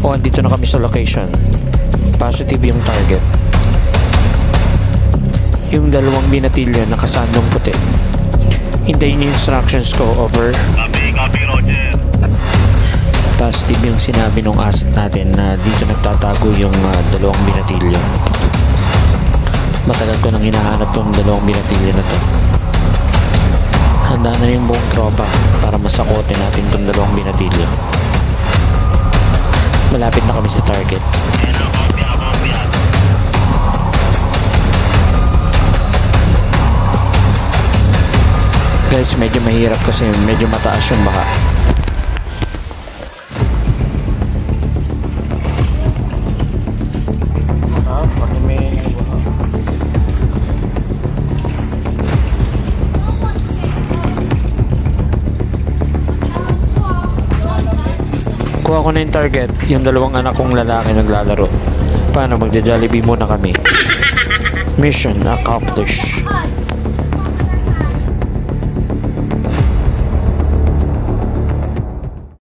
O, andito na kami sa location. Positive yung target. Yung dalawang binatilyo nakasandong puti. Hintayin yung instructions ko. Over. Copy, Roger. Positive yung sinabi nung asset natin na dito nagtatago yung dalawang binatilyo. Matagal ko nang hinahanap tong dalawang binatilyo na to. Handa na yung buong tropa para masakotin natin tong dalawang binatilyo. Malapit na kami sa target. Guys, medyo mahirap kasi medyo mataas yung baka. Kuha ko na yung target. Yung dalawang anak kong lalaki naglalaro. Paano? Magja-Jollibee muna kami. Mission accomplished.